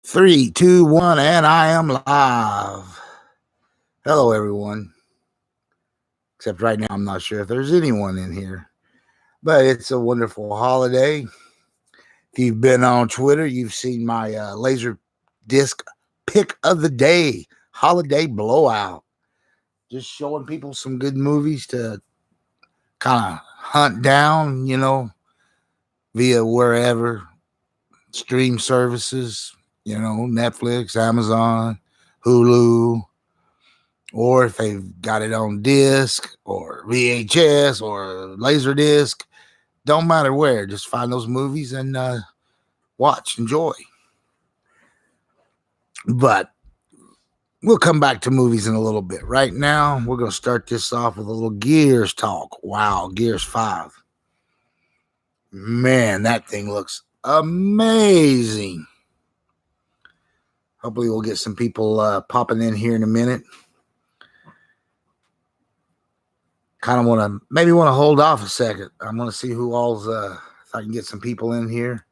Three, two, one, and I am live. Hello, everyone. Except right now, I'm not sure if there's anyone in here, but it's a wonderful holiday. If you've been on Twitter, you've seen my laser disc pick of the day, holiday blowout. Just showing people some good movies to kind of hunt down, via wherever stream services, Netflix, Amazon, Hulu, or if they've got it on disc or VHS or laser disc, don't matter where, just find those movies and watch, enjoy. But we'll come back to movies in a little bit. Right now, we're going to start this off with a little Gears talk. Wow, Gears 5. Man, that thing looks amazing. Hopefully we'll get some people popping in here in a minute. Kind of want to hold off a second. I want to see who all's, if I can get some people in here.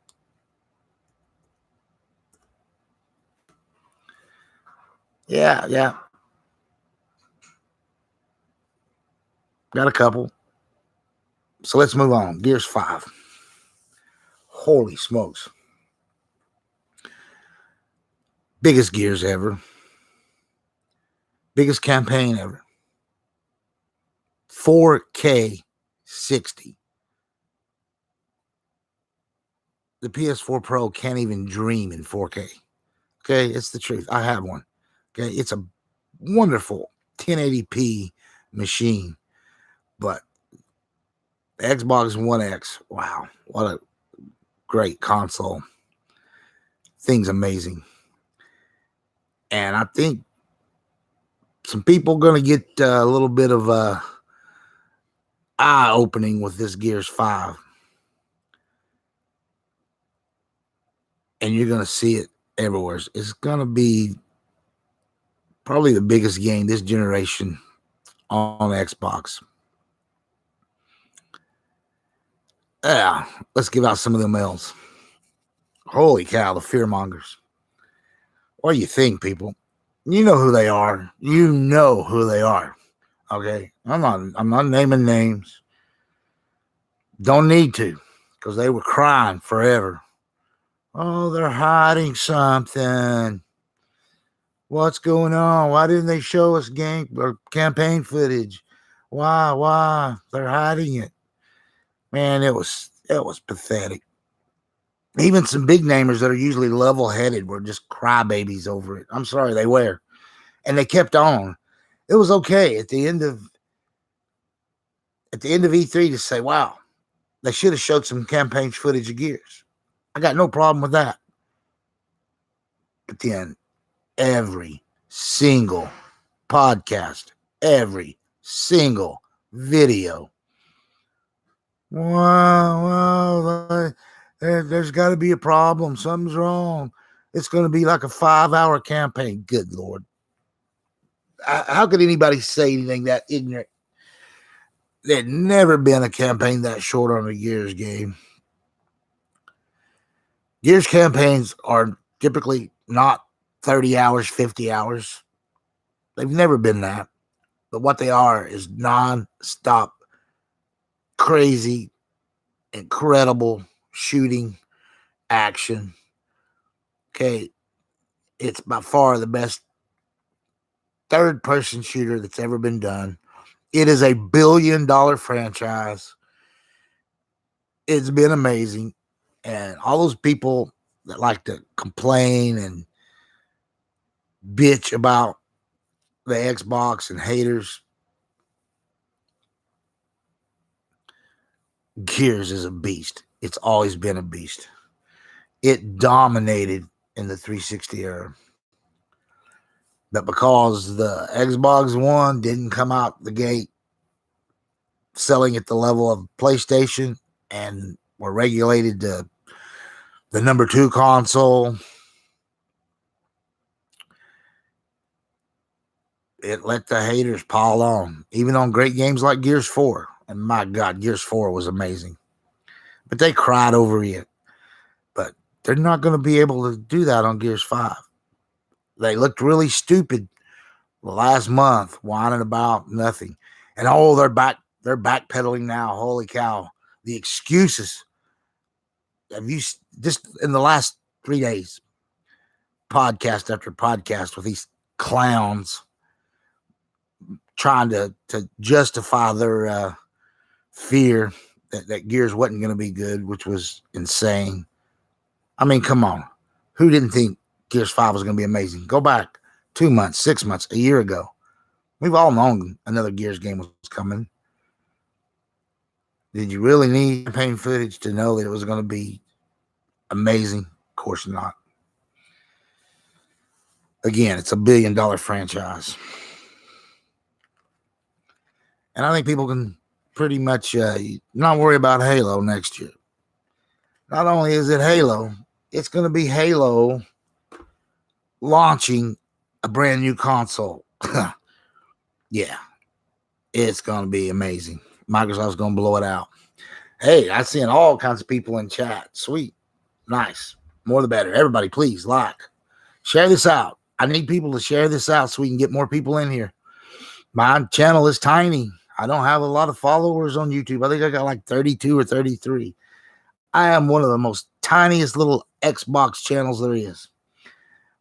Yeah. Got a couple. So let's move on. Gears 5. Holy smokes. Biggest Gears ever. Biggest campaign ever. 4K 60. The PS4 Pro can't even dream in 4K. Okay, it's the truth. I have one. Okay, it's a wonderful 1080p machine. But the Xbox One X, wow, what a great console. Thing's amazing. And I think some people are going to get a little bit of eye-opening with this Gears 5. And you're going to see it everywhere. It's going to be probably the biggest game this generation on Xbox. Yeah, let's give out some of them L's. Holy cow, the Fearmongers. What do you think, people? You know who they are. Okay? I'm not naming names. Don't need to, because they were crying forever. Oh, they're hiding something. What's going on? Why didn't they show us campaign footage? Why? They're hiding it. Man, it was pathetic. Even some big namers that are usually level-headed were just crybabies over it. I'm sorry, they were. And they kept on. It was okay at the end of E3 to say, wow, they should have showed some campaign footage of Gears. I got no problem with that. But then every single podcast, every single video, wow, there's got to be a problem. Something's wrong. It's going to be like a 5-hour campaign. Good Lord. How could anybody say anything that ignorant? There'd never been a campaign that short on a Gears game. Gears campaigns are typically not 30 hours, 50 hours. They've never been that. But what they are is non-stop, crazy, incredible shooting action. Okay, it's by far the best third-person shooter that's ever been done. It is a billion-dollar franchise. It's been amazing. And all those people that like to complain and bitch about the Xbox and haters, Gears is a beast. It's always been a beast. It dominated in the 360 era. But because the Xbox One didn't come out the gate selling at the level of PlayStation and were regulated to the number 2 console, it let the haters pile on, even on great games like Gears 4. And my God, Gears 4 was amazing. But they cried over it. But they're not going to be able to do that on Gears 5. They looked really stupid last month, whining about nothing. And they're backpedaling now. Holy cow. The excuses. Have you just in the last 3 days, podcast after podcast with these clowns trying to justify their fear that Gears wasn't going to be good, which was insane. I mean, come on. Who didn't think Gears 5 was going to be amazing? Go back 2 months, 6 months, a year ago. We've all known another Gears game was coming. Did you really need campaign footage to know that it was going to be amazing? Of course not. Again, it's $1 billion franchise. And I think people can pretty much not worry about Halo next year. Not only is it Halo, it's going to be Halo launching a brand new console. Yeah, it's going to be amazing. Microsoft's going to blow it out. Hey, I've seen all kinds of people in chat. Sweet. Nice. More the better. Everybody, please like. Share this out. I need people to share this out so we can get more people in here. My channel is tiny. I don't have a lot of followers on YouTube. I think I got like 32 or 33. I am one of the most tiniest little Xbox channels there is.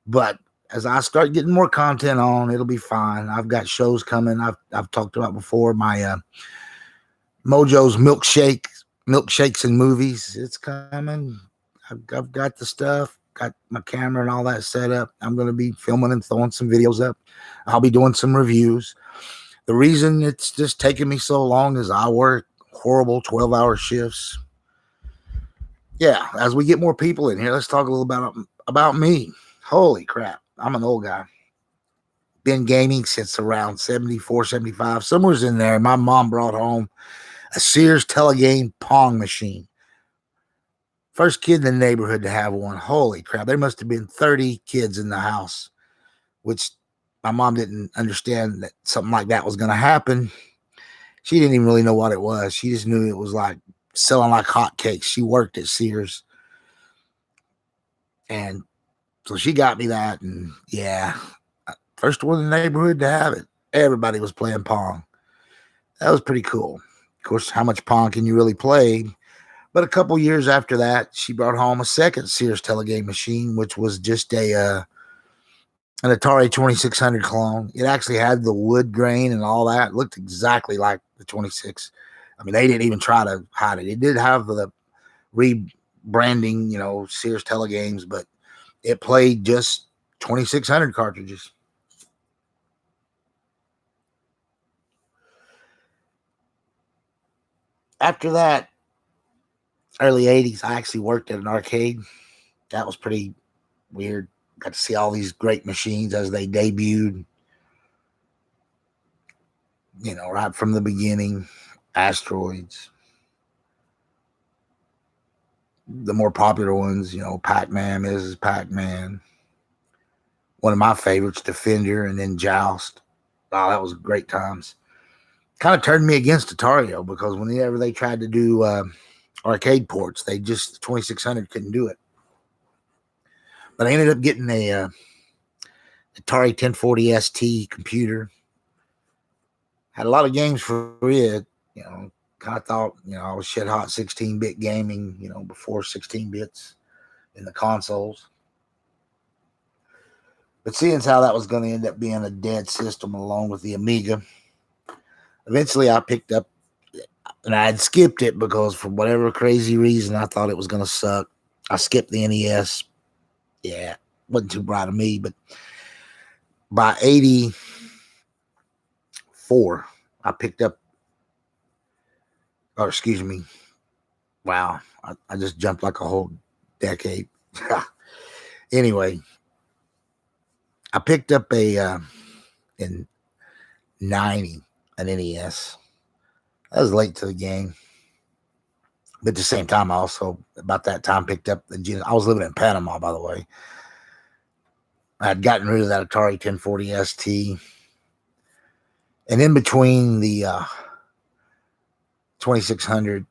But as I start getting more content on, it'll be fine. I've got shows coming. I've talked about before my Mojo's milkshakes and movies. It's coming. I've got the stuff, got my camera and all that set up. I'm going to be filming and throwing some videos up. I'll be doing some reviews. The reason it's just taking me so long is I work horrible 12-hour shifts. Yeah, as we get more people in here, let's talk a little about me. Holy crap. I'm an old guy. Been gaming since around 74, 75. Somewhere's in there. My mom brought home a Sears Telegame Pong machine. First kid in the neighborhood to have one. Holy crap. There must have been 30 kids in the house, which my mom didn't understand that something like that was going to happen. She didn't even really know what it was. She just knew it was like selling like hotcakes. She worked at Sears. And so she got me that. And yeah, first one in the neighborhood to have it. Everybody was playing Pong. That was pretty cool. Of course, how much Pong can you really play? But a couple years after that, she brought home a second Sears Telegame machine, which was just an Atari 2600 clone. It actually had the wood grain and all that. It looked exactly like the 26. I mean, they didn't even try to hide it. It did have the rebranding, Sears Telegames, but it played just 2600 cartridges. After that, early 80s, I actually worked at an arcade. That was pretty weird. Got to see all these great machines as they debuted. Right from the beginning. Asteroids. The more popular ones, Pac-Man, Mrs. Pac-Man. One of my favorites, Defender, and then Joust. Oh, that was great times. Kind of turned me against Atari, because whenever they tried to do arcade ports, 2600 couldn't do it. But I ended up getting a Atari 1040 ST computer. Had a lot of games for it. Kind of thought, I was shit hot 16-bit gaming, before 16 bits in the consoles. But seeing as how that was going to end up being a dead system along with the Amiga, eventually I picked up, and I had skipped it because for whatever crazy reason, I thought it was going to suck. I skipped the NES. Yeah, wasn't too bright of me, but by 84, I picked up, or excuse me, wow, I just jumped like a whole decade. Anyway, I picked up in 90, an NES. I was late to the game. But at the same time, I also, about that time, picked up I was living in Panama, by the way. I had gotten rid of that Atari 1040 ST. And in between the 2600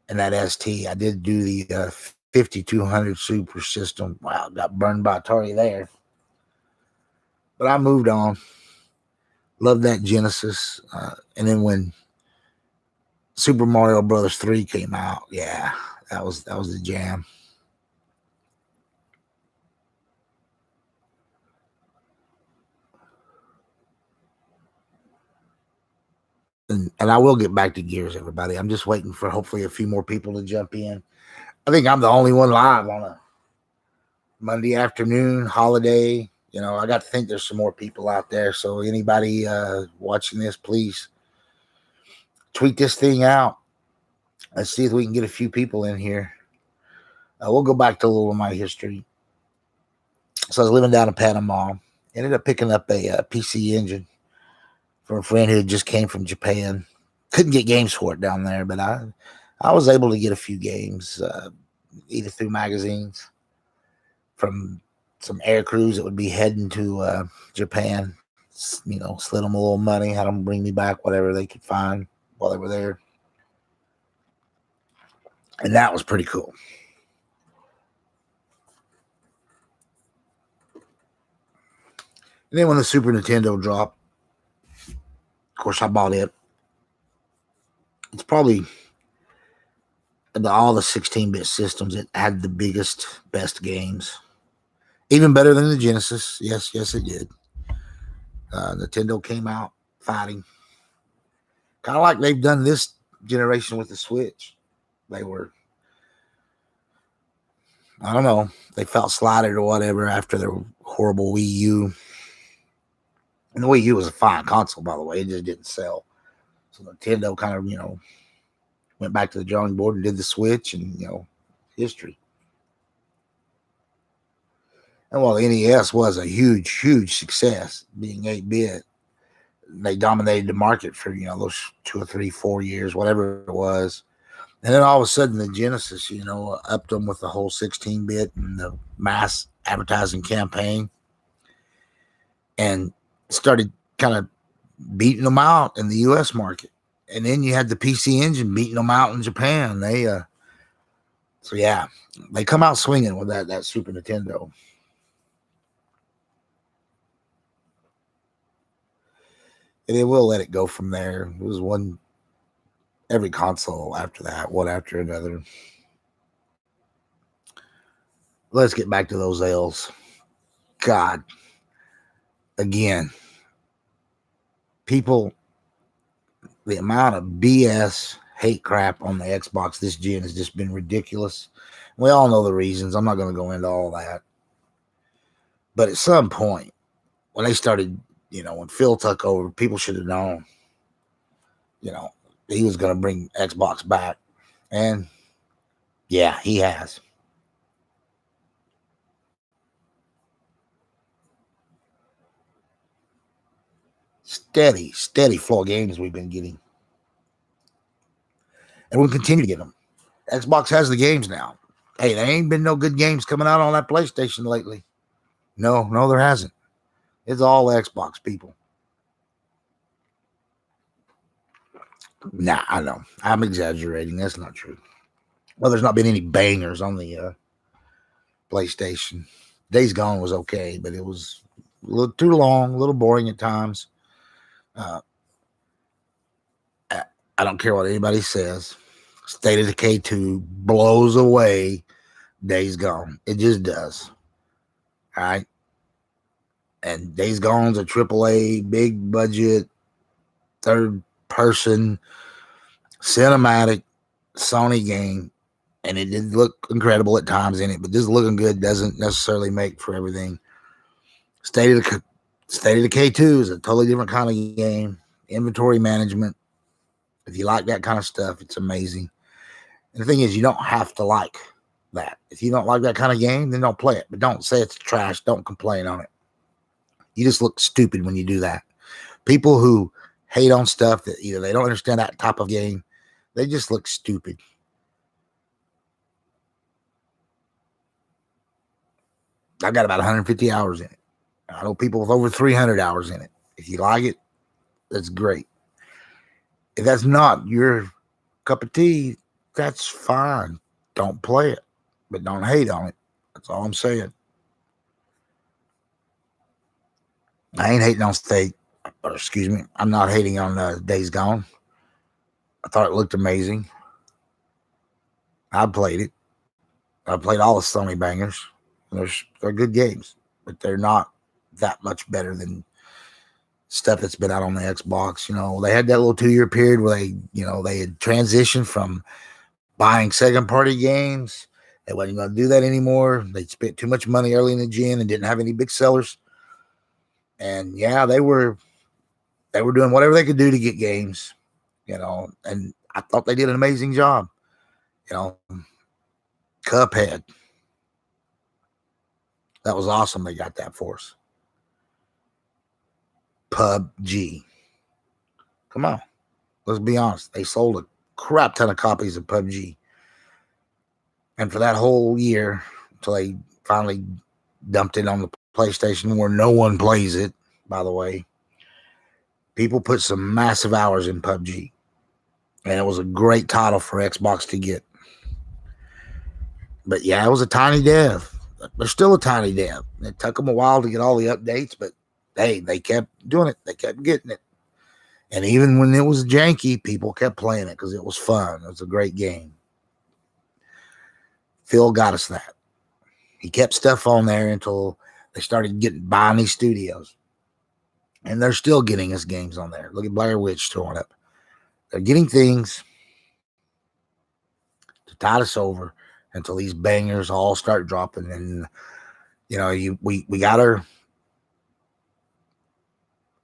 and that ST, I did do the 5200 Super System. Wow, got burned by Atari there. But I moved on. Loved that Genesis. And then when Super Mario Brothers 3 came out, yeah, that was the jam. And I will get back to Gears, everybody. I'm just waiting for hopefully a few more people to jump in. I think I'm the only one live on a Monday afternoon holiday. You know, I got to think there's some more people out there. So anybody watching this, please tweet this thing out. Let's see if we can get a few people in here. We'll go back to a little of my history. So I was living down in Panama. Ended up picking up a PC Engine from a friend who just came from Japan. Couldn't get games for it down there, but I was able to get a few games, either through magazines from some air crews that would be heading to Japan. You know, slid them a little money, had them bring me back whatever they could find while they were there. And that was pretty cool. And then when the Super Nintendo dropped, of course, I bought it. It's probably all the 16-bit systems that had the biggest, best games. Even better than the Genesis. Yes, it did. Nintendo came out fighting. Kind of like they've done this generation with the Switch. They were, I don't know, they felt slighted or whatever after their horrible Wii U. And the Wii U was a fine console, by the way. It just didn't sell. So Nintendo kind of, went back to the drawing board and did the Switch and, history. And while the NES was a huge, huge success, being 8-bit, they dominated the market for, those 2 or 3, 4 years, whatever it was. And then all of a sudden the Genesis, upped them with the whole 16-bit and the mass advertising campaign and started kind of beating them out in the U.S. market. And then you had the PC Engine beating them out in Japan. They come out swinging with that Super Nintendo. And then we'll let it go from there. It was every console after that, one after another. Let's get back to those L's. God. Again, people, the amount of BS hate crap on the Xbox this gen has just been ridiculous. We all know the reasons. I'm not going to go into all that. But at some point, when they started, when Phil took over, people should have known, he was going to bring Xbox back. And yeah, he has. Steady flow of games we've been getting. And we'll continue to get them. Xbox has the games now. Hey, there ain't been no good games coming out on that PlayStation lately. No, there hasn't. It's all Xbox, people. Nah, I know. I'm exaggerating. That's not true. Well, there's not been any bangers on the PlayStation. Days Gone was okay, but it was a little too long, a little boring at times. I don't care what anybody says. State of Decay 2 blows away Days Gone. It just does. All right. And Days Gone's a AAA, big budget, third person, cinematic Sony game. And it did look incredible at times in it, but just looking good doesn't necessarily make for everything. State of Decay 2 is a totally different kind of game. Inventory management. If you like that kind of stuff, it's amazing. And the thing is, you don't have to like that. If you don't like that kind of game, then don't play it. But don't say it's trash. Don't complain on it. You just look stupid when you do that. People who hate on stuff that either they don't understand that type of game, they just look stupid. I got about 150 hours in it. I know people with over 300 hours in it. If you like it, that's great. If that's not your cup of tea, that's fine. Don't play it. but don't hate on it. That's all I'm saying. I ain't hating on State, or excuse me, I'm not hating on Days Gone. I thought it looked amazing. I played it. I played all the Sony bangers. They're good games, but they're not that much better than stuff that's been out on the Xbox. They had that little 2-year period where they had transitioned from buying second party games. They wasn't going to do that anymore. They spent too much money early in the gen and didn't have any big sellers. And yeah, they were doing whatever they could do to get games, and I thought they did an amazing job. Cuphead. That was awesome. They got that for us. PUBG. Come on. Let's be honest. They sold a crap ton of copies of PUBG. And for that whole year, until they finally dumped it on the PlayStation where no one plays it, by the way, people put some massive hours in PUBG. And it was a great title for Xbox to get. But yeah, it was a tiny dev. They're still a tiny dev. It took them a while to get all the updates, but hey, they kept doing it. They kept getting it. And even when it was janky, people kept playing it because it was fun. It was a great game. Phil got us that. He kept stuff on there until they started buying these studios. And they're still getting us games on there. Look at Blair Witch throwing up. They're getting things to tide us over until these bangers all start dropping. And, we got our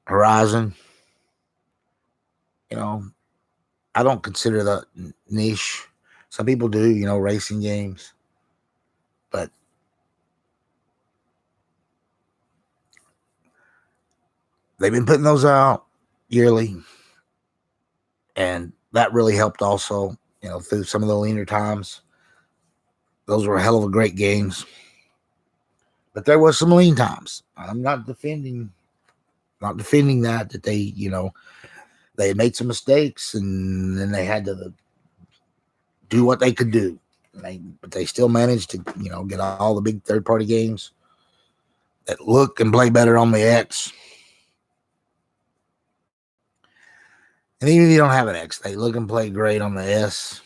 Horizon. I don't consider that niche. Some people do, racing games. But they've been putting those out yearly. And that really helped also, through some of the leaner times. Those were a hell of a great games. But there was some lean times. I'm not defending that they, they had made some mistakes and then they had to do what they could do. But they still managed to, get all the big third-party games that look and play better on the X. And even if you don't have an X, they look and play great on the S.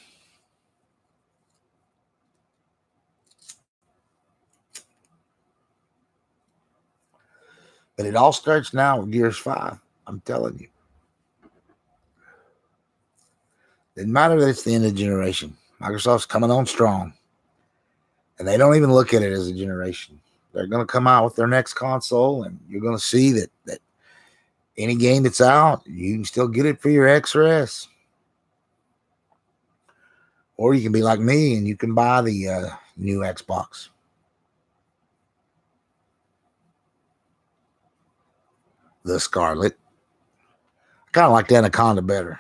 But it all starts now with Gears 5. I'm telling you. It doesn't matter that it's the end of the generation. Microsoft's coming on strong. And they don't even look at it as a generation. They're going to come out with their next console, and you're going to see that any game that's out, you can still get it for your X or S. Or you can be like me, and you can buy the new Xbox. The Scarlet. I kind of like the Anaconda better.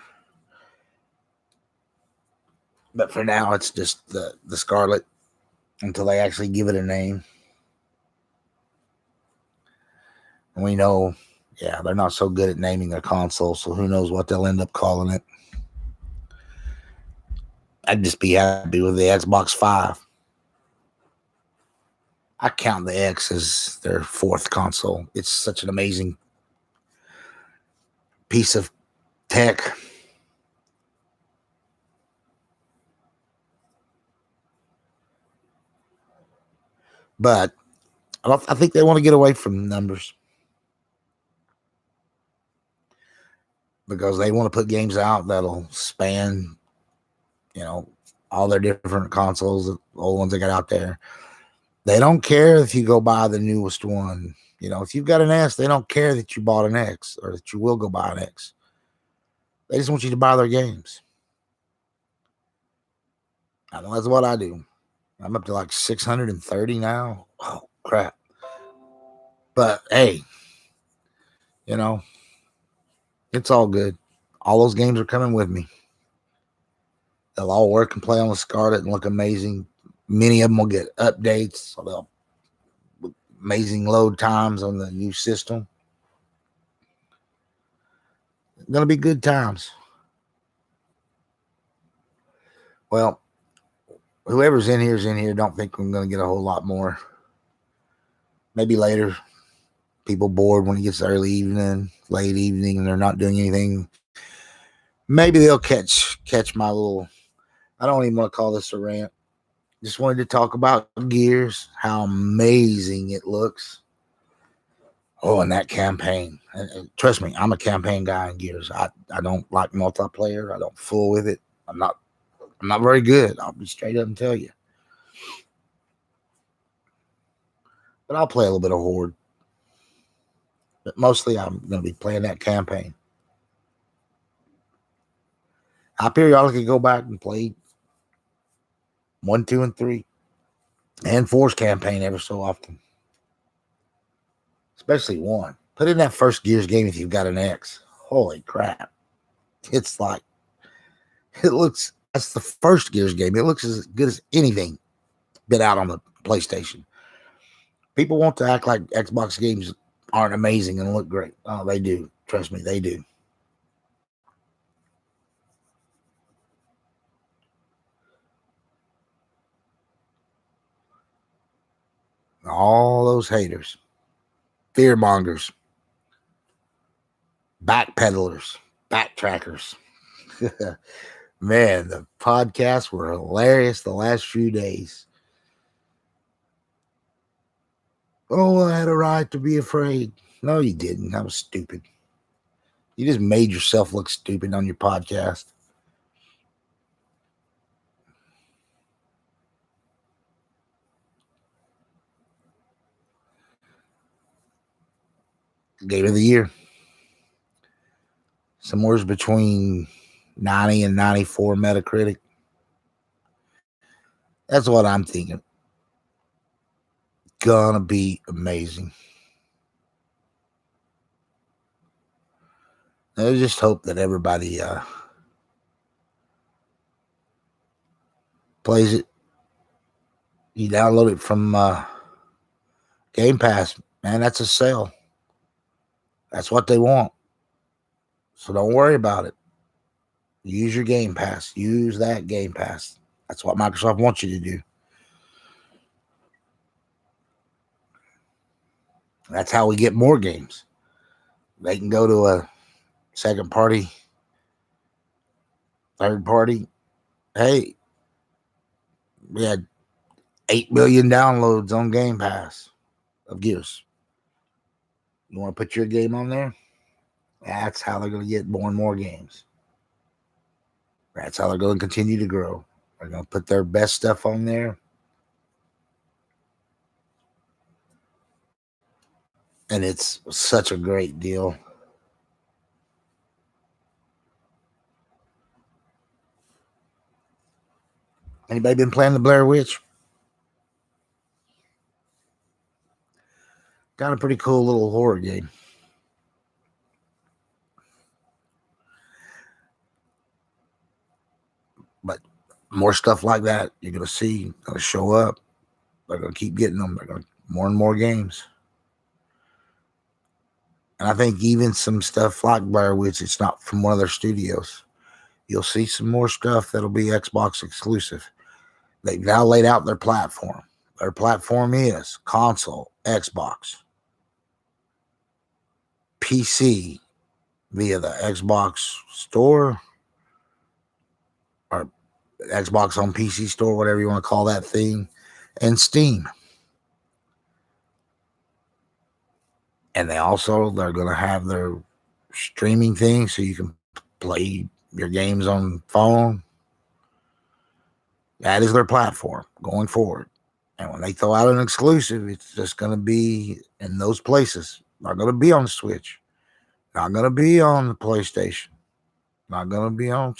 But for now, it's just the Scarlet until they actually give it a name. And we know, they're not so good at naming their console, so who knows what they'll end up calling it. I'd just be happy with the Xbox 5. I count the X as their fourth console. It's such an amazing piece of tech. But I think they want to get away from numbers because they want to put games out that'll span, all their different consoles, the old ones they got out there. They don't care if you go buy the newest one. If you've got an S, they don't care that you bought an X or that you will go buy an X. They just want you to buy their games. I know that's what I do. I'm up to like 630 now. Oh, crap. But hey, it's all good. All those games are coming with me. They'll all work and play on the Scarlet and look amazing. Many of them will get updates. So they'll amazing load times on the new system. It's going to be good times. Well, whoever's in here is in here. Don't think I'm going to get a whole lot more. Maybe later. People bored when it gets early evening, late evening, and they're not doing anything. Maybe they'll catch my little. I don't even want to call this a rant. Just wanted to talk about Gears, how amazing it looks. Oh, and that campaign. And trust me, I'm a campaign guy in Gears. I don't like multiplayer. I don't fool with it. I'm not very good. I'll be straight up and tell you. But I'll play a little bit of Horde. But mostly I'm going to be playing that campaign. I periodically go back and play 1, 2, and 3. And 4's campaign every so often. Especially 1. Put in that first Gears game if you've got an X. Holy crap. It's like, it looks, that's the first Gears game. It looks as good as anything been out on the PlayStation. People want to act like Xbox games aren't amazing and look great. Oh, they do. Trust me, they do. All those haters, fearmongers, backpedalers, backtrackers. Man, the podcasts were hilarious the last few days. Oh, I had a right to be afraid. No, you didn't. That was stupid. You just made yourself look stupid on your podcast. Game of the year. Somewhere between 90 and 94 Metacritic. That's what I'm thinking. Gonna be amazing. I just hope that everybody plays it. You download it from Game Pass. Man, that's a sale. That's what they want. So don't worry about it. Use your Game Pass. Use that Game Pass. That's what Microsoft wants you to do. That's how we get more games. They can go to a second party, third party. Hey, we had 8 million downloads on Game Pass of Gears. You want to put your game on there? That's how they're going to get more and more games. That's how they're going to continue to grow. They're going to put their best stuff on there. And it's such a great deal. Anybody been playing the Blair Witch? Got a pretty cool little horror game. But more stuff like that you're going to see, going to show up. They're going to keep getting them. They're going to more and more games. And I think even some stuff like Blair Witch, it's not from one of their studios. You'll see some more stuff that'll be Xbox exclusive. They've now laid out their platform. Their platform is console, Xbox, PC via the Xbox store or Xbox on PC store, whatever you want to call that thing, and Steam. And they're going to have their streaming thing so you can play your games on phone. That is their platform going forward. And when they throw out an exclusive, it's just going to be in those places. Not going to be on the Switch. Not going to be on the PlayStation. Not going to be on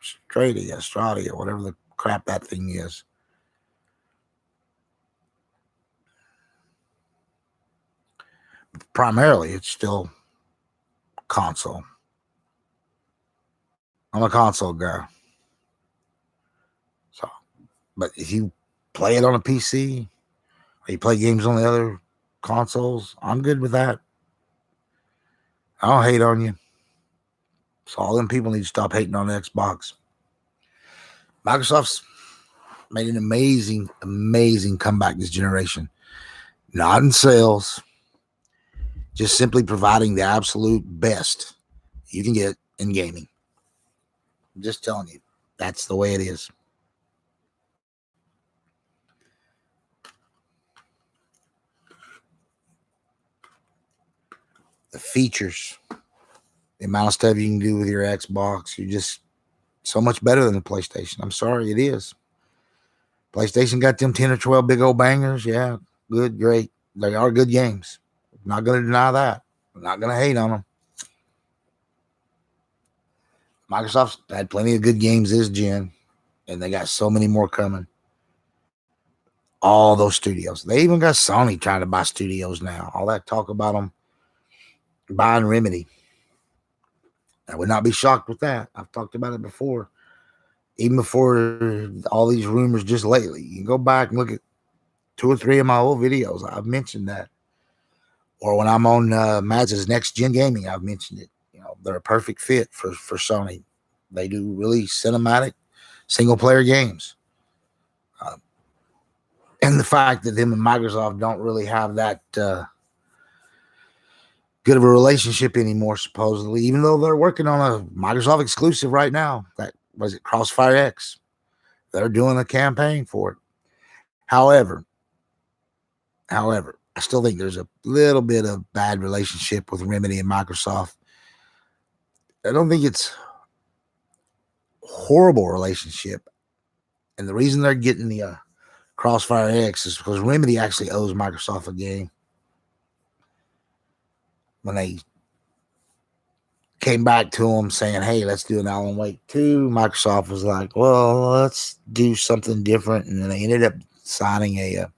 Stadia, whatever the crap that thing is. Primarily, it's still console. I'm a console guy. So, but if you play it on a PC, or you play games on the other consoles, I'm good with that. I don't hate on you. So all them people need to stop hating on the Xbox. Microsoft's made an amazing, amazing comeback this generation. Not in sales, just simply providing the absolute best you can get in gaming. I'm just telling you, that's the way it is. The features, the amount of stuff you can do with your Xbox, you're just so much better than the PlayStation. I'm sorry, it is. PlayStation got them 10 or 12 big old bangers. Yeah, good, great. They are good games. I'm not going to deny that. I'm not going to hate on them. Microsoft's had plenty of good games this gen, and they got so many more coming. All those studios. They even got Sony trying to buy studios now. All that talk about them buying Remedy. I would not be shocked with that. I've talked about it before. Even before all these rumors just lately. You can go back and look at 2 or 3 of my old videos. I've mentioned that. Or when I'm on Maz's Next Gen Gaming, I've mentioned it. They're a perfect fit for Sony. They do really cinematic single-player games. And the fact that them and Microsoft don't really have that good of a relationship anymore, supposedly, even though they're working on a Microsoft exclusive right now. That was it, Crossfire X. They're doing a campaign for it. However, I still think there's a little bit of bad relationship with Remedy and Microsoft. I don't think it's a horrible relationship. And the reason they're getting the Crossfire X is because Remedy actually owes Microsoft a game. When they came back to them saying, hey, let's do an Alan Wake 2, Microsoft was like, well, let's do something different. And then they ended up signing the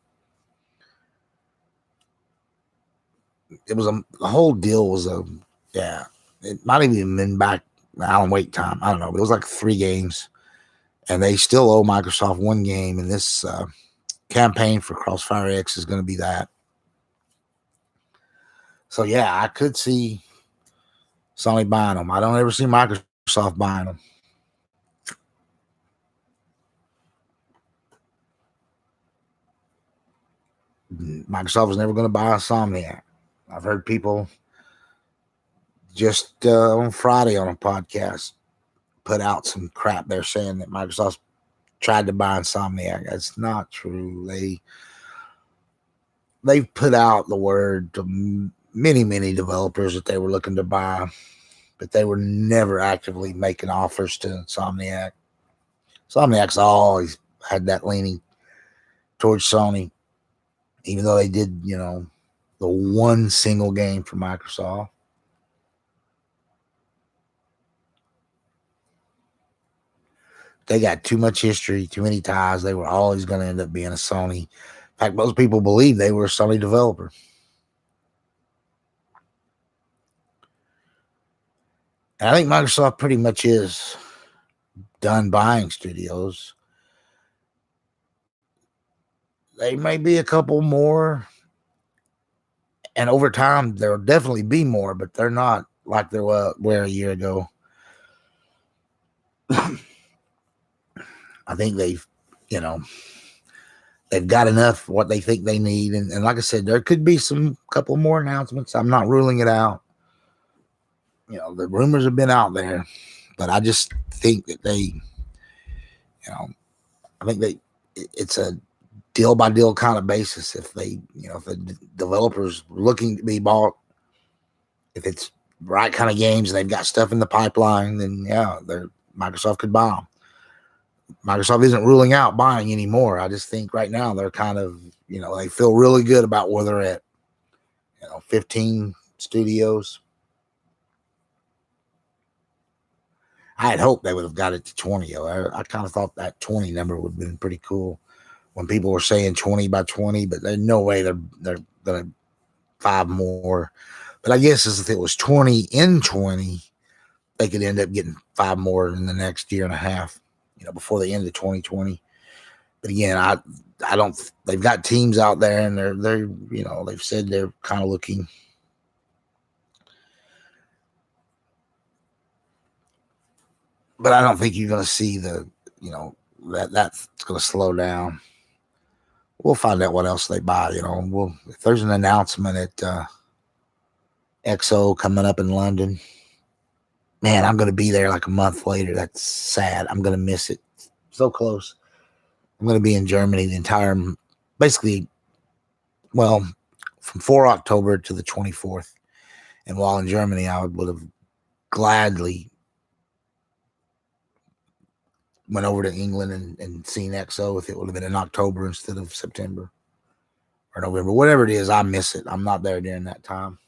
whole deal was it might have even been back Alan Wake time. I don't know, but it was like 3 games. And they still owe Microsoft 1 game. And this campaign for Crossfire X is going to be that. So, yeah, I could see Sony buying them. I don't ever see Microsoft buying them. Microsoft was never going to buy Insomniac. I've heard people just on Friday on a podcast put out some crap there saying that Microsoft tried to buy Insomniac. That's not true. They've put out the word to many developers that they were looking to buy, but they were never actively making offers to Insomniac. Insomniac's always had that leaning towards Sony, even though they did, the one single game for Microsoft. They got too much history, too many ties. They were always going to end up being a Sony. In fact, most people believe they were a Sony developer. And I think Microsoft pretty much is done buying studios. They may be a couple more. And over time, there'll definitely be more, but they're not like they were a year ago. I think they've got enough what they think they need. And like I said, there could be some couple more announcements. I'm not ruling it out. The rumors have been out there, but I just think that it's a deal by deal kind of basis. If if the developer's looking to be bought, if it's right kind of games and they've got stuff in the pipeline, then Microsoft could buy them. Microsoft isn't ruling out buying anymore. I just think right now they're kind of, they feel really good about where they're at. 15 studios. I had hoped they would have got it to 20. I kind of thought that 20 number would have been pretty cool when people were saying 20 by 20, but there's no way they're going to 5 more. But I guess if it was 20 in 20, they could end up getting 5 more in the next year and a half, before the end of 2020. But again, I don't. They've got teams out there, and they're they've said they're kind of looking. But I don't think you're going to see the that's going to slow down. We'll find out what else they buy. If there's an announcement at XO coming up in London, man, I'm going to be there like a month later. That's sad. I'm going to miss it. So close. I'm going to be in Germany basically, well, from 4 October to the 24th. And while in Germany, I would have gladly went over to England and seen XO if it would have been in October instead of September or November. Whatever it is, I miss it. I'm not there during that time.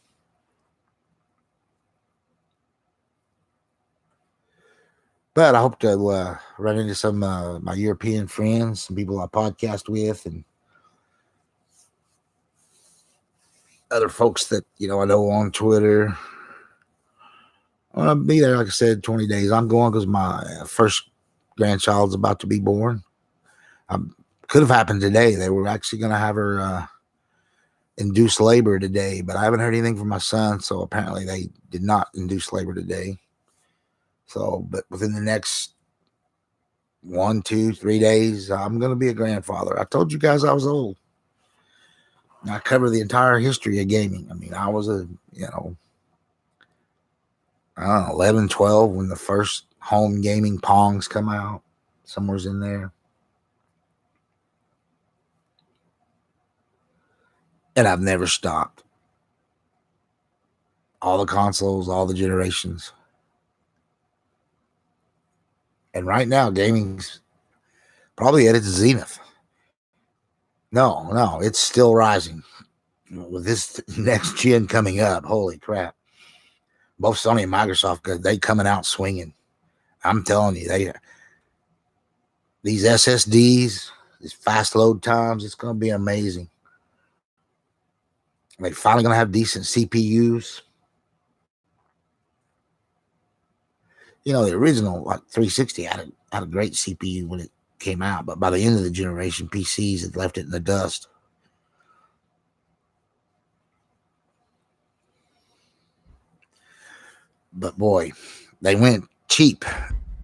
But I hope to run into some my European friends, some people I podcast with, and other folks that I know on Twitter. I'm gonna be there, like I said, 20 days. I'm going because my first grandchild's about to be born. Could have happened today. They were actually going to have her induce labor today, but I haven't heard anything from my son, so apparently they did not induce labor today. So, but within the next 1, 2, 3 days, I'm going to be a grandfather. I told you guys I was old. I cover the entire history of gaming. I mean, I was I don't know, 11, 12 when the first home gaming Pongs come out. Somewhere's in there. And I've never stopped. All the consoles, all the generations. And right now, gaming's probably at its zenith. No, it's still rising. With this next gen coming up, holy crap. Both Sony and Microsoft, they coming out swinging. I'm telling you, these SSDs, these fast load times, it's going to be amazing. They finally going to have decent CPUs. The original 360 had a great CPU when it came out, but by the end of the generation, PCs had left it in the dust. But boy, they went cheap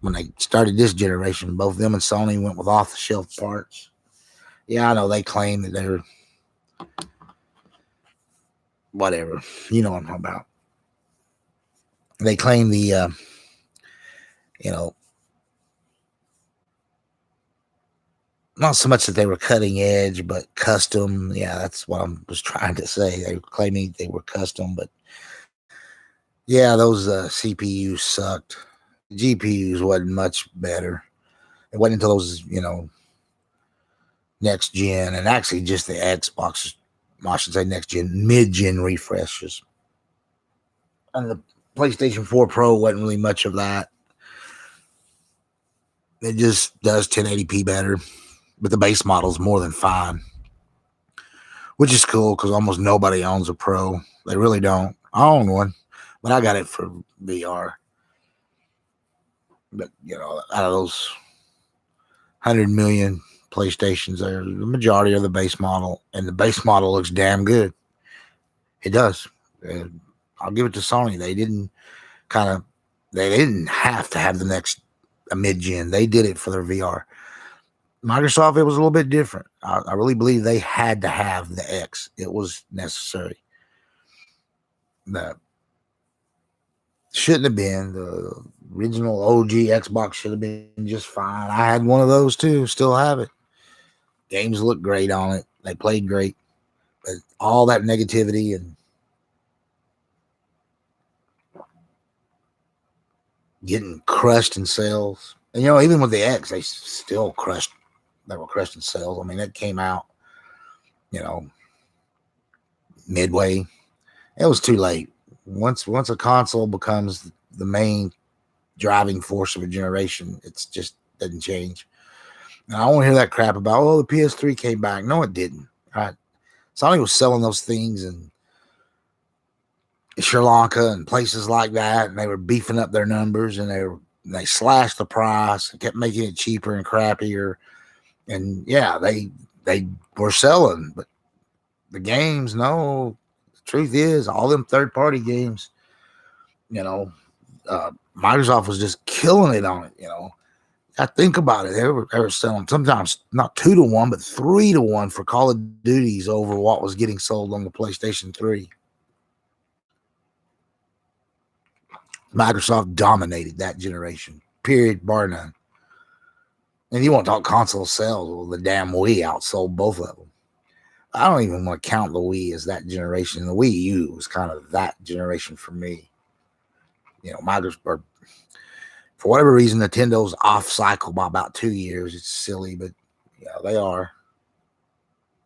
when they started this generation. Both them and Sony went with off-the-shelf parts. Yeah, I know they claim that they're whatever. You know what I'm talking about. They claim the, not so much that they were cutting edge, but custom. Yeah, that's what I was trying to say. They were claiming they were custom, but yeah, those CPUs sucked. GPUs wasn't much better. It wasn't until those, next gen, and actually just the Xbox, I should say next gen, mid-gen refreshes. And the PlayStation 4 Pro wasn't really much of that. It just does 1080p better, but the base model is more than fine, which is cool because almost nobody owns a Pro. They really don't. I own one, but I got it for VR. But, out of those 100 million PlayStations, the majority are the base model, and the base model looks damn good. It does. I'll give it to Sony. They didn't have to have the next mid-gen. They did it for their VR. Microsoft, it was a little bit different. I really believe they had to have the X. It was necessary. That shouldn't have been. The original OG Xbox should have been just fine. I had one of those too. Still have it. Games look great on it. They played great. But all that negativity and getting crushed in sales. And, even with the X, they still crushed. They were crushed in sales. I mean, it came out, midway. It was too late. Once a console becomes the main driving force of a generation, it's just doesn't change. And I don't want to hear that crap about, the PS3 came back. No, it didn't. Right? Sony was selling those things in Sri Lanka and places like that, and they were beefing up their numbers, and they slashed the price and kept making it cheaper and crappier. And yeah, they were selling, but the games, no. The truth is, all them third-party games, Microsoft was just killing it on it. I think about it. They were selling sometimes not 2-to-1, but 3-to-1 for Call of Duties over what was getting sold on the PlayStation 3. Microsoft dominated that generation, period, bar none. And you want to talk console sales? Well, the damn Wii outsold both of them. I don't even want to count the Wii as that generation. The Wii U was kind of that generation for me. Microsoft, for whatever reason, Nintendo's off cycle by about 2 years. It's silly, but they are.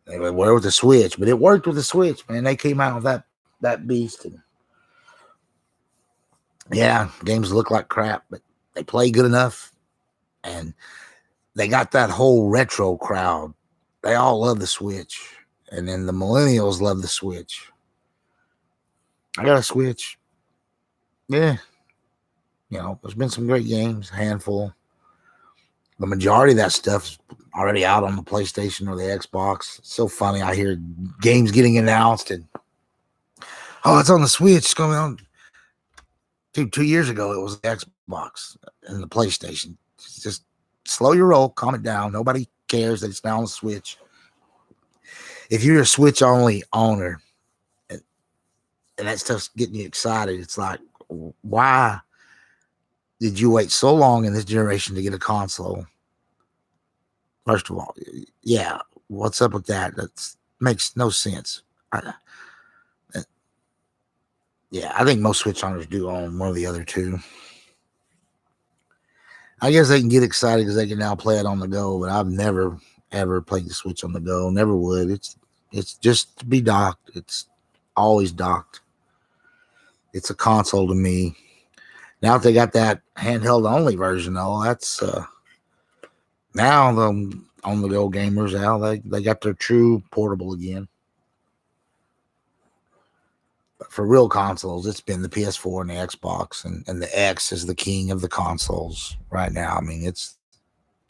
They were with the Switch, but it worked with the Switch, man. They came out with that beast. And games look like crap, but they play good enough. And they got that whole retro crowd. They all love the Switch. And then the millennials love the Switch. I got a Switch. Yeah. There's been some great games, a handful. The majority of that stuff's already out on the PlayStation or the Xbox. It's so funny. I hear games getting announced and, it's on the Switch. It's coming on. Dude, 2 years ago, it was the Xbox and the PlayStation. Just slow your roll, calm it down. Nobody cares that it's now on the Switch. If you're a Switch-only owner and that stuff's getting you excited, it's like, why did you wait so long in this generation to get a console? First of all, what's up with that? That makes no sense. I think most Switch owners do own one of the other two. I guess they can get excited because they can now play it on the go, but I've never, ever played the Switch on the go. Never would. It's just to be docked. It's always docked. It's a console to me. Now if they got that handheld only version, though, that's now the on the go gamers now they got their true portable again. But for real consoles, it's been the PS4 and the Xbox, and the X is the king of the consoles right now. I mean, it's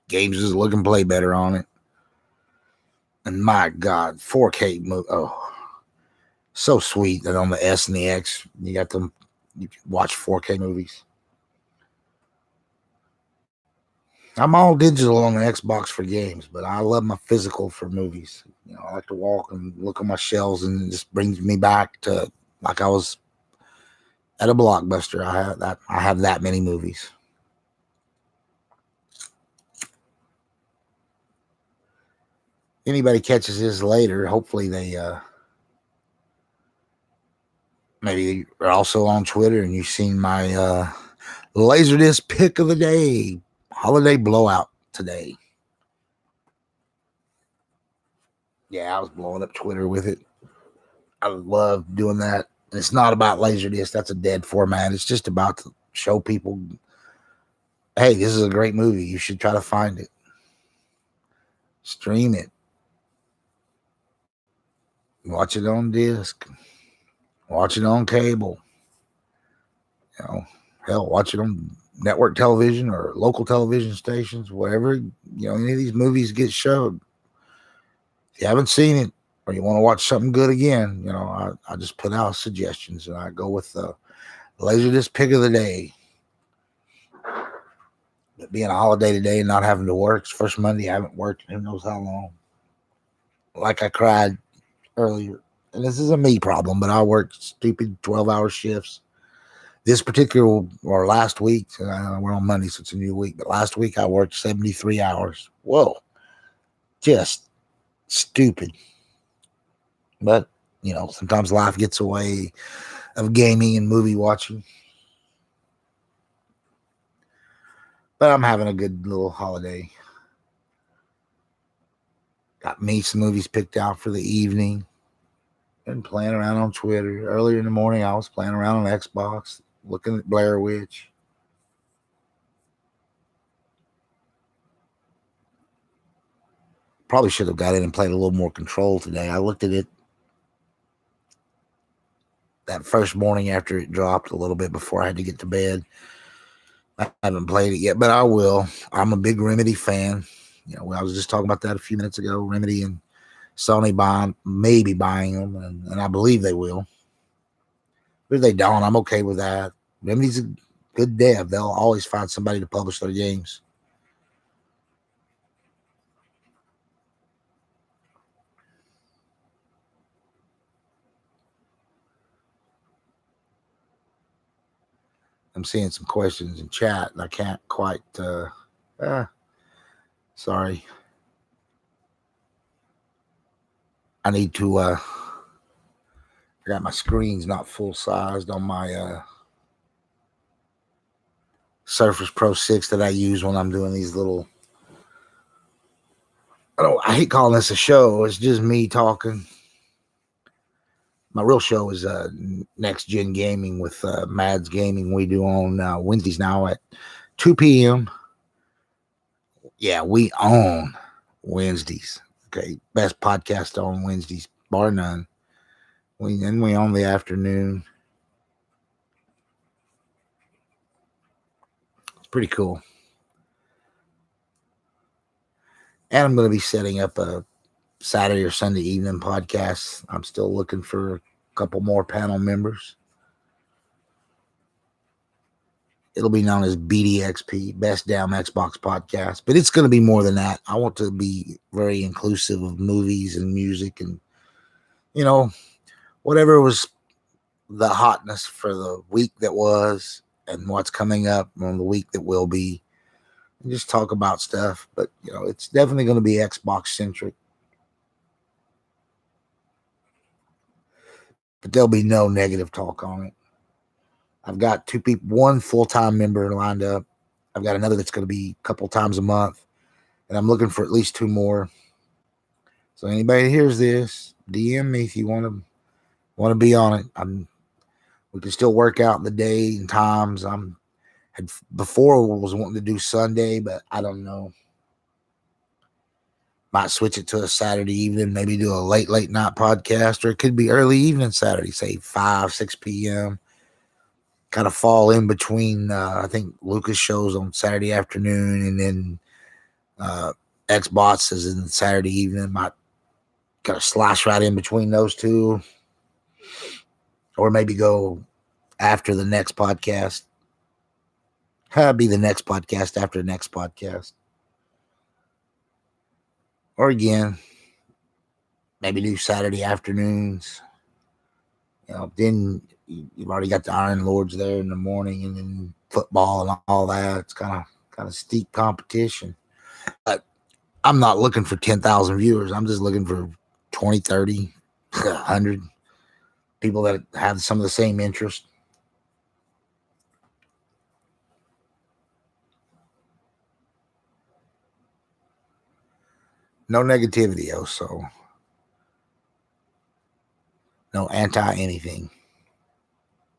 games just look and play better on it. And my God, 4K so sweet that on the S and the X you can watch 4K movies. I'm all digital on the Xbox for games, but I love my physical for movies. I like to walk and look on my shelves, and it just brings me back to like I was at a Blockbuster. I have that many movies. Anybody catches this later, hopefully they maybe are also on Twitter and you've seen my Laserdisc pick of the day, holiday blowout today. Yeah, I was blowing up Twitter with it. I love doing that. It's not about Laserdisc. That's a dead format. It's just about to show people, hey, this is a great movie. You should try to find it. Stream it. Watch it on disc. Watch it on cable. Hell, watch it on network television or local television stations, wherever, any of these movies get showed. If you haven't seen it or you want to watch something good again, I just put out suggestions and I go with the Laserdisc pick of the day. But being a holiday today and not having to work, it's first Monday I haven't worked in who knows how long. Like I cried earlier, and this is a me problem, but I work stupid 12-hour shifts. This particular, or last week, we're on Monday, so it's a new week, but last week I worked 73 hours. Whoa. Just stupid. But, sometimes life gets away of gaming and movie watching. But I'm having a good little holiday. Got me some movies picked out for the evening. Been playing around on Twitter. Earlier in the morning, I was playing around on Xbox, looking at Blair Witch. Probably should have got in and played a little more Control today. I looked at it that first morning after it dropped a little bit before I had to get to bed. I haven't played it yet, but I will. I'm a big Remedy fan. I was just talking about that a few minutes ago. Remedy and Sony maybe buying them, and I believe they will. But if they don't, I'm okay with that. Remedy's a good dev. They'll always find somebody to publish their games. I'm seeing some questions in chat, and I can't quite. Sorry. I need to. I got my screen's not full sized on my Surface Pro 6 that I use when I'm doing these little. I hate calling this a show. It's just me talking. My real show is Next Gen Gaming with Mads Gaming. We do on Wednesdays now at 2 p.m. Yeah, we own Wednesdays. Okay, best podcast on Wednesdays, bar none. We own the afternoon. It's pretty cool. And I'm going to be setting up a Saturday or Sunday evening podcast. I'm still looking for a couple more panel members. It'll be known as BDXP, Best Damn Xbox Podcast. But it's going to be more than that. I want to be very inclusive of movies and music and, whatever was the hotness for the week that was and what's coming up on the week that will be. And just talk about stuff. But, it's definitely going to be Xbox centric. But there'll be no negative talk on it. I've got two people, one full-time member lined up. I've got another that's going to be a couple times a month. And I'm looking for at least two more. So anybody that hears this, DM me if you want to be on it. We can still work out the day and times. Before was wanting to do Sunday, but I don't know. Might switch it to a Saturday evening, maybe do a late night podcast, or it could be early evening Saturday, say 5, 6 p.m. Kind of fall in between, I think Lucas shows on Saturday afternoon, and then Xbox is in Saturday evening. Might kind of slash right in between those two, or maybe go after the next podcast. Be the next podcast after the next podcast. Or again, maybe do Saturday afternoons. Then you've already got the Iron Lords there in the morning, and then football and all that. It's kind of steep competition. But I'm not looking for 10,000 viewers. I'm just looking for 20, 30, 100 people that have some of the same interest. No negativity, so no anti-anything.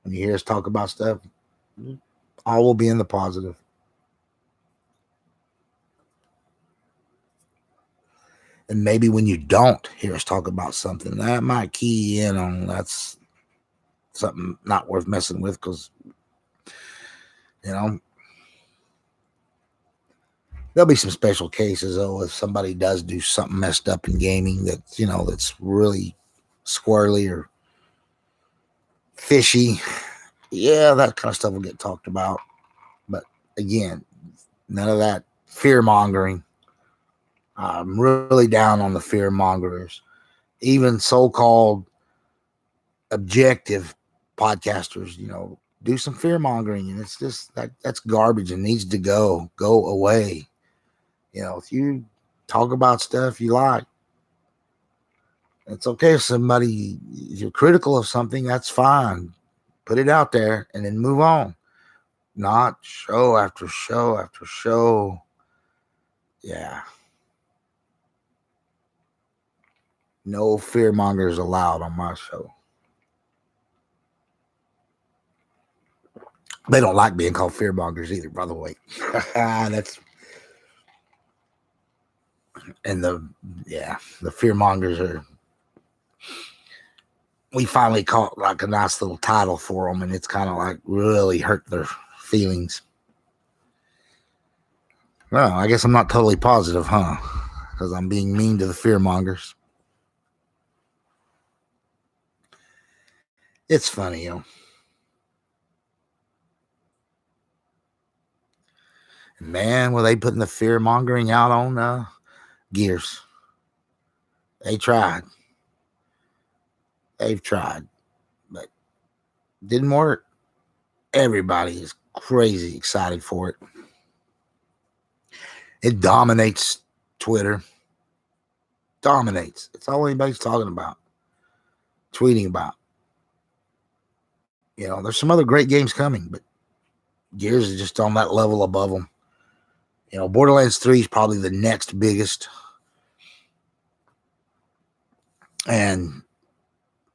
When you hear us talk about stuff, all will be in the positive. And maybe when you don't hear us talk about something, that might key in on that's something not worth messing with, because, there'll be some special cases, though, if somebody does do something messed up in gaming that's really squirrely or fishy. Yeah, that kind of stuff will get talked about. But again, none of that fear-mongering. I'm really down on the fear-mongers. Even so-called objective podcasters, do some fear-mongering, and it's just that's garbage and needs to go away. If you talk about stuff you like, it's okay if you're critical of something, that's fine. Put it out there and then move on. Not show after show after show. Yeah. No fear-mongers allowed on my show. They don't like being called fear-mongers either, by the way. The fear-mongers are. We finally caught like a nice little title for them, and it's kind of like really hurt their feelings. Well, I guess I'm not totally positive, huh? Because I'm being mean to the fear-mongers. It's funny, Man, were they putting the fear-mongering out on Gears? They tried. They've tried, but didn't work. Everybody is crazy excited for it. It dominates Twitter. Dominates. It's all anybody's talking about, tweeting about. You know, there's some other great games coming, but Gears is just on that level above them. You know, Borderlands 3 is probably the next biggest. And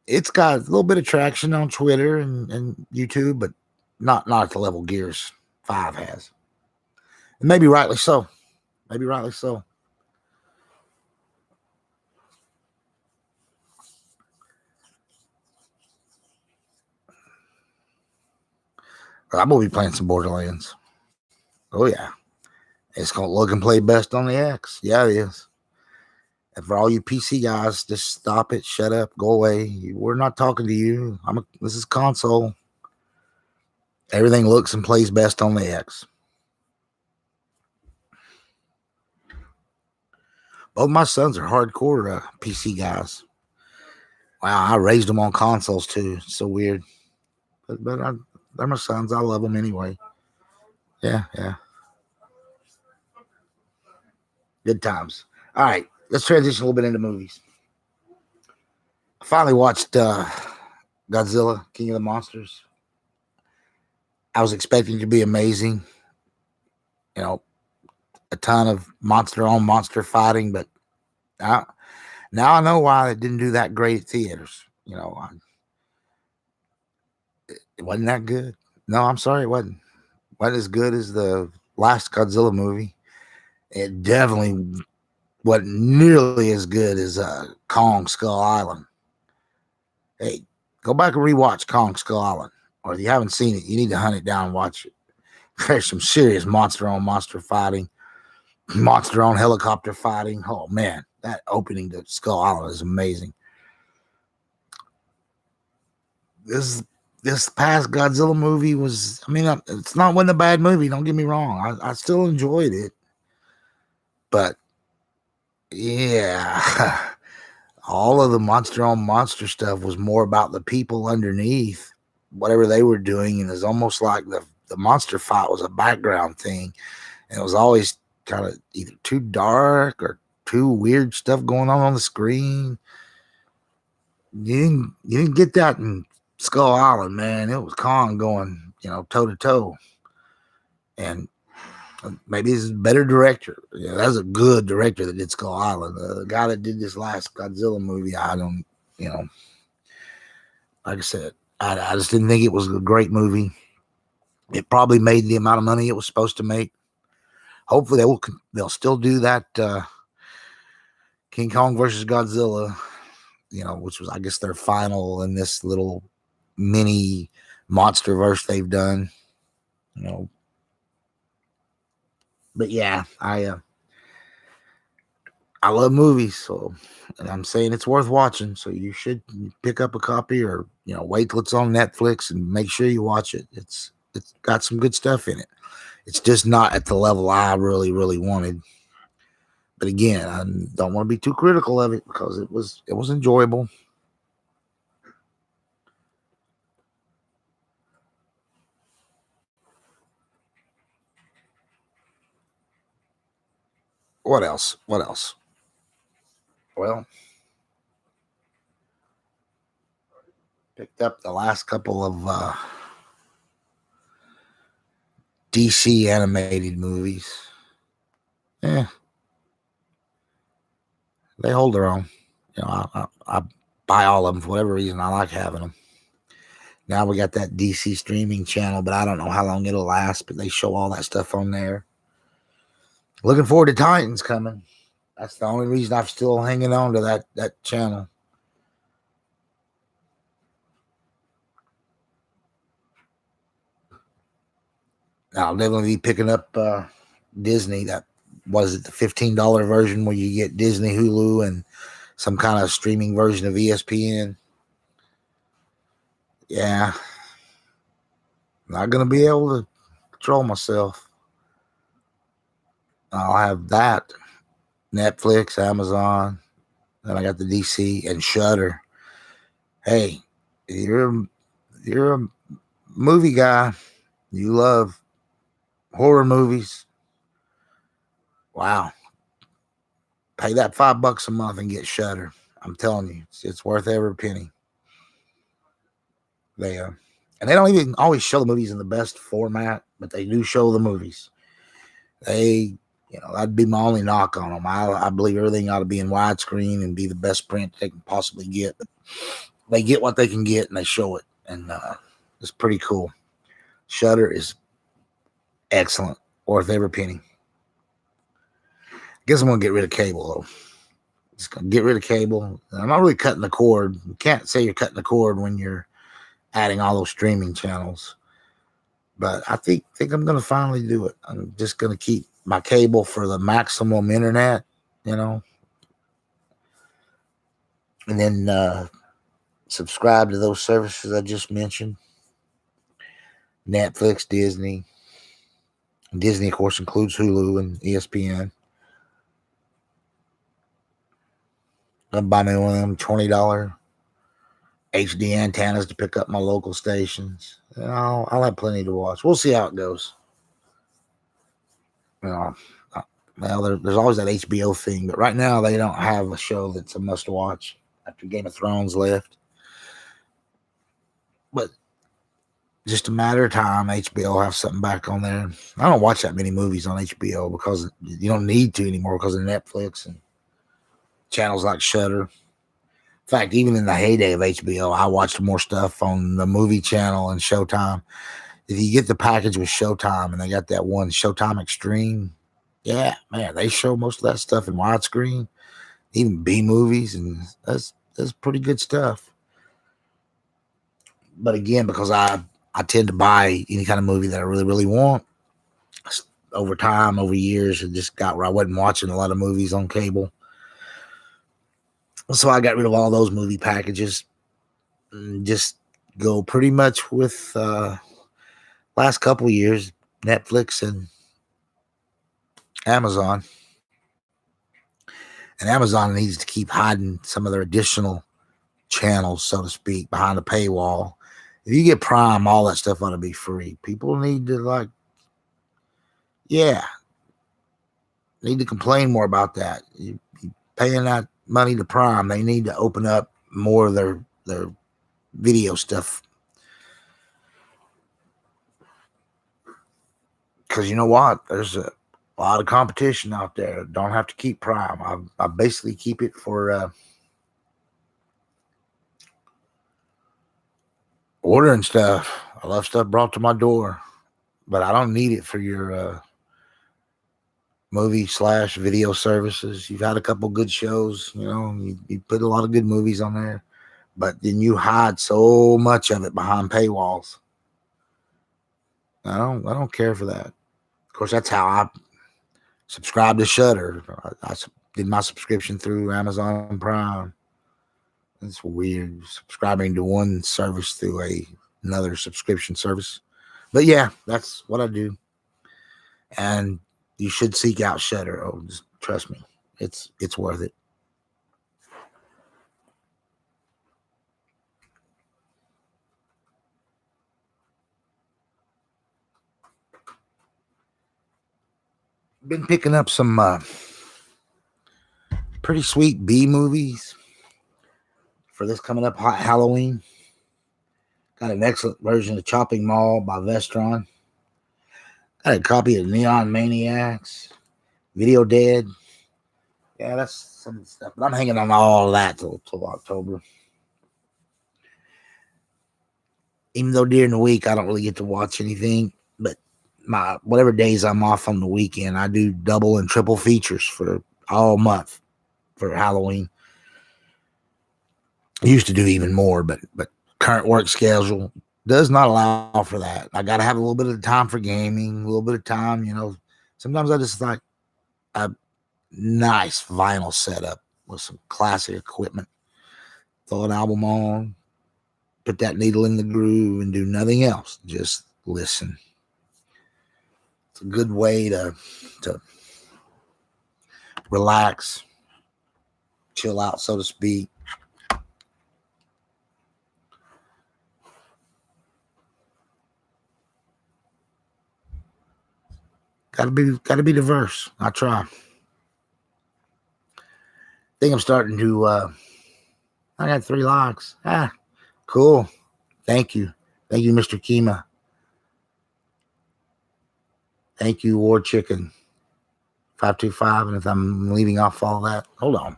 it's got a little bit of traction on Twitter and YouTube, but not at the level Gears 5 has. And maybe rightly so. Maybe rightly so. I'm going to be playing some Borderlands. Oh, yeah. It's going to look and play best on the X. Yeah, it is. And for all you PC guys, just stop it, shut up, go away. We're not talking to you. This is console. Everything looks and plays best on the X. Both my sons are hardcore PC guys. Wow, I raised them on consoles too. It's so weird. But they're my sons. I love them anyway. Yeah. Good times. All right, let's transition a little bit into movies. I finally watched Godzilla, King of the Monsters. I was expecting it to be amazing. You know, a ton of monster on monster fighting, but now I know why it didn't do that great at theaters. You know, it wasn't that good. No, I'm sorry, it wasn't as good as the last Godzilla movie. It definitely wasn't nearly as good as Kong Skull Island. Hey, go back and rewatch Kong Skull Island, or if you haven't seen it, you need to hunt it down and watch it. There's some serious monster on monster fighting, monster on helicopter fighting. Oh man, that opening to Skull Island is amazing. This past Godzilla movie was, I mean, it's not wasn't a bad movie. Don't get me wrong. I still enjoyed it, but yeah, all of the monster on monster stuff was more about the people underneath, whatever they were doing, and it's almost like the monster fight was a background thing, and it was always kind of either too dark or too weird stuff going on the screen. You didn't get that in Skull Island, man. It was Kong going, toe to toe, and maybe he's a better director. Yeah, that's a good director that did Skull Island. The guy that did this last Godzilla movie, I don't, like I said, I just didn't think it was a great movie. It probably made the amount of money it was supposed to make. Hopefully they'll still do that King Kong versus Godzilla, which was, I guess, their final in this little mini monster verse they've done, But yeah, I love movies, so, and I'm saying it's worth watching. So you should pick up a copy, or wait till it's on Netflix and make sure you watch it. It's got some good stuff in it. It's just not at the level I really, really wanted. But again, I don't want to be too critical of it because it was enjoyable. What else? Well, picked up the last couple of DC animated movies. Yeah, they hold their own. I buy all of them for whatever reason. I like having them. Now we got that DC streaming channel, but I don't know how long it'll last. But they show all that stuff on there. Looking forward to Titans coming. That's the only reason I'm still hanging on to that channel. I'll definitely be picking up Disney. That was it, the $15 version where you get Disney, Hulu, and some kind of streaming version of ESPN. Yeah, not gonna be able to control myself. I'll have that, Netflix, Amazon, then I got the DC and Shudder. Hey, you're a movie guy. you love horror movies, wow, pay that $5 a month and get Shudder. I'm telling you, it's worth every penny. And they don't even always show the movies in the best format, but they do show the movies. That'd be my only knock on them. I believe everything ought to be in widescreen and be the best print they can possibly get. They get what they can get and they show it, and it's pretty cool. Shudder is excellent, worth every penny. Guess I'm gonna get rid of cable though. Just gonna get rid of cable. I'm not really cutting the cord. You can't say you're cutting the cord when you're adding all those streaming channels. But I think I'm gonna finally do it. I'm just gonna keep my cable for the maximum internet, and then subscribe to those services I just mentioned. Netflix, Disney. Disney, of course, includes Hulu and ESPN. I'll buy me one of them $20 HD antennas to pick up my local stations. I'll have plenty to watch. We'll see how it goes. Well, there's always that HBO thing, but right now they don't have a show that's a must-watch after Game of Thrones left. But just a matter of time, HBO will have something back on there. I don't watch that many movies on HBO because you don't need to anymore because of Netflix and channels like Shudder. In fact, even in the heyday of HBO, I watched more stuff on the movie channel and Showtime. If you get the package with Showtime and they got that one Showtime Extreme, yeah, man, they show most of that stuff in widescreen, even B movies, and that's pretty good stuff. But again, because I tend to buy any kind of movie that I really, really want, over time, over years, it just got where I wasn't watching a lot of movies on cable. So I got rid of all those movie packages and just go pretty much with last couple of years, Netflix and Amazon. And Amazon needs to keep hiding some of their additional channels, so to speak, behind the paywall. If you get Prime, all that stuff ought to be free. People need to need to complain more about that. You paying that money to Prime, they need to open up more of their video stuff. Because you know what? There's a lot of competition out there. Don't have to keep Prime. I basically keep it for ordering stuff. I love stuff brought to my door, but I don't need it for your movie/video services. You've had a couple good shows, you put a lot of good movies on there, but then you hide so much of it behind paywalls. I don't care for that. Of course, that's how I subscribe to Shudder. I did my subscription through Amazon Prime. It's weird subscribing to one service through another subscription service. But yeah, that's what I do. And you should seek out Shudder. Oh, just trust me. It's worth it. Been picking up some pretty sweet B movies for this coming up Halloween. Got an excellent version of Chopping Mall by Vestron. Got a copy of Neon Maniacs, Video Dead. Yeah, that's some stuff. But I'm hanging on all that till October. Even though during the week I don't really get to watch anything, but my whatever days I'm off on the weekend, I do double and triple features for all month for Halloween. I used to do even more, but current work schedule does not allow for that. I got to have a little bit of time for gaming, a little bit of time. Sometimes I just like a nice vinyl setup with some classic equipment. Throw an album on, put that needle in the groove, and do nothing else. Just listen. It's a good way to relax, chill out, so to speak. Gotta be diverse. I try. Think I'm starting to. I got 3 likes. Cool. Thank you, Mr. Kima. Thank you, War Chicken 525. And if I'm leaving off all that, hold on.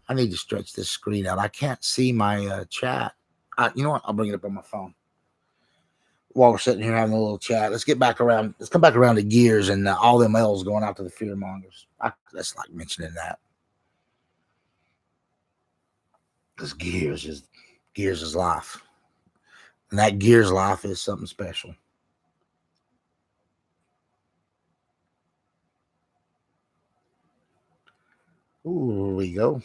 I need to stretch this screen out. I can't see my chat. You know what? I'll bring it up on my phone. While we're sitting here having a little chat, let's get back around. Let's come back around to Gears and all them L's going out to the Fearmongers. That's like mentioning that. Because Gears is life. And that Gears life is something special. Ooh, here we go.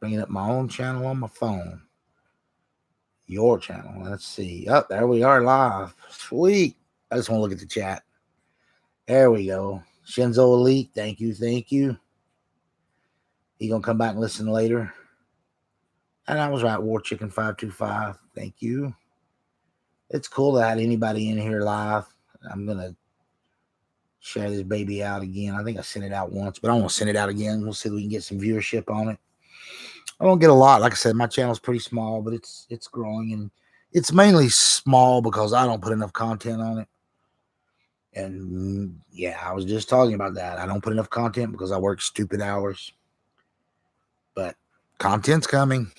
Bringing up my own channel on my phone. Your channel. Let's see. Oh, there we are live. Sweet. I just want to look at the chat. There we go. Shinzo Elite. Thank you. You gonna come back and listen later? And I was right. War Chicken 525. Thank you. It's cool to have anybody in here live. I'm gonna share this baby out again. I think I sent it out once, but I want to send it out again. We'll see if we can get some viewership on it. I won't get a lot. Like I said, my channel's pretty small, but it's growing, and it's mainly small because I don't put enough content on it. And yeah, I was just talking about that. I don't put enough content because I work stupid hours. But content's coming.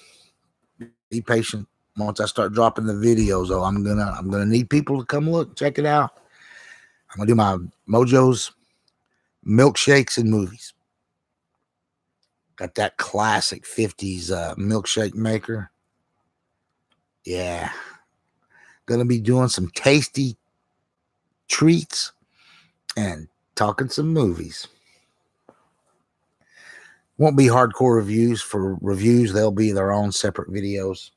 Be patient. Once I start dropping the videos, though, I'm gonna need people to come look, check it out. I'm gonna do my Mojo's milkshakes and movies. Got that classic 50s milkshake maker. Yeah. Gonna be doing some tasty treats and talking some movies. Won't be hardcore reviews. For reviews, they'll be their own separate videos.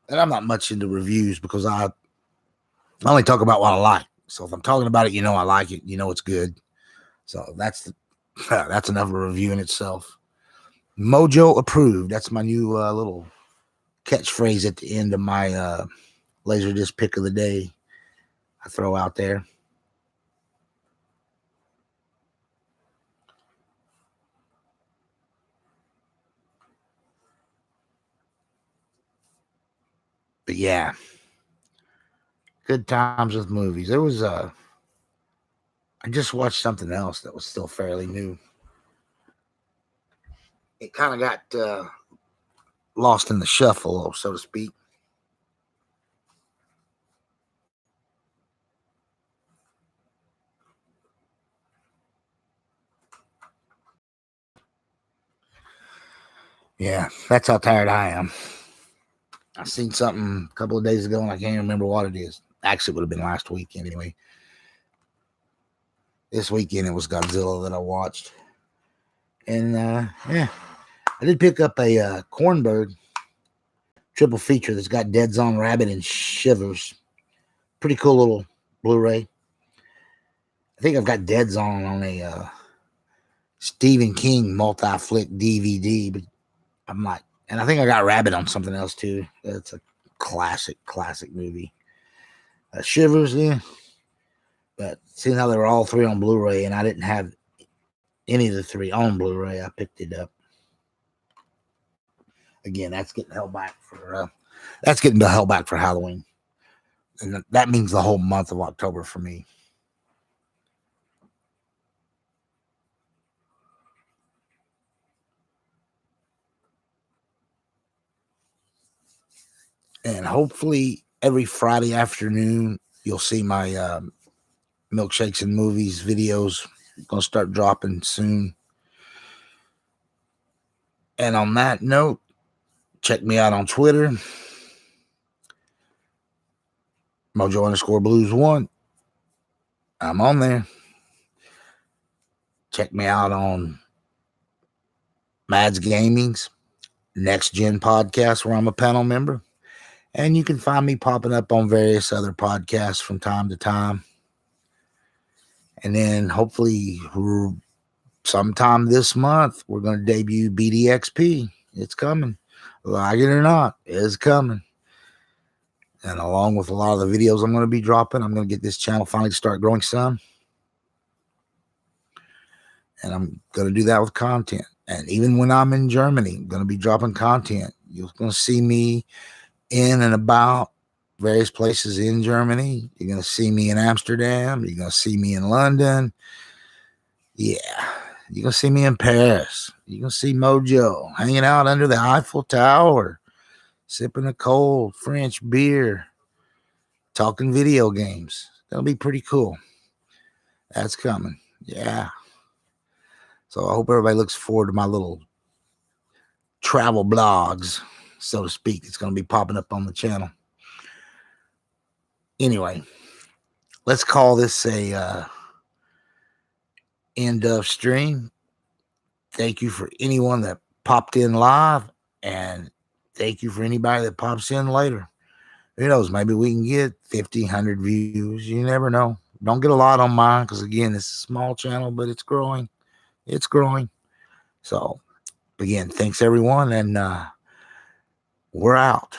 And I'm not much into reviews because I only talk about what I like. So if I'm talking about it, you know I like it. You know it's good. So that's enough of a review in itself. Mojo approved. That's my new little catchphrase at the end of my Laserdisc pick of the day I throw out there. But yeah, good times with movies. There was I just watched something else that was still fairly new. It kind of got lost in the shuffle, so to speak. Yeah, that's how tired I am. I seen something a couple of days ago and I can't remember what it is. Actually, it would have been last week anyway. This weekend it was Godzilla that I watched. And yeah, I did pick up a Cornbird triple feature that's got Dead Zone Rabbit and Shivers. Pretty cool little Blu-ray. I think I've got Dead Zone on a Stephen King multi-flick DVD, but I'm like, and I think I got Rabbit on something else too. It's a classic movie. Shivers, yeah. But seeing how they were all 3 on Blu-ray and I didn't have any of the 3 on Blu-ray, I picked it up. Again, that's getting held back for Halloween. And that means the whole month of October for me. And hopefully every Friday afternoon, you'll see my milkshakes and movies videos. Gonna start dropping soon. And on that note, check me out on Twitter. Mojo_Blues1. I'm on there. Check me out on Mads Gaming's Next Gen podcast, where I'm a panel member. And you can find me popping up on various other podcasts from time to time. And then hopefully sometime this month, we're going to debut BDXP. It's coming. Like it or not, it's coming. And along with a lot of the videos I'm going to be dropping, I'm going to get this channel finally to start growing some. And I'm going to do that with content. And even when I'm in Germany, I'm going to be dropping content. You're going to see me in and about various places in Germany. You're going to see me in Amsterdam. You're going to see me in London. Yeah. You're going to see me in Paris. You're going to see Mojo hanging out under the Eiffel Tower, sipping a cold French beer, talking video games. That'll be pretty cool. That's coming. Yeah. So I hope everybody looks forward to my little travel blogs, so to speak. It's going to be popping up on the channel. Anyway, let's call this a end of stream. Thank you for anyone that popped in live, and thank you for anybody that pops in later. Who knows? Maybe we can get 50, 100 views. You never know. Don't get a lot on mine because, again, it's a small channel, but it's growing. It's growing. So, again, thanks, everyone, and we're out.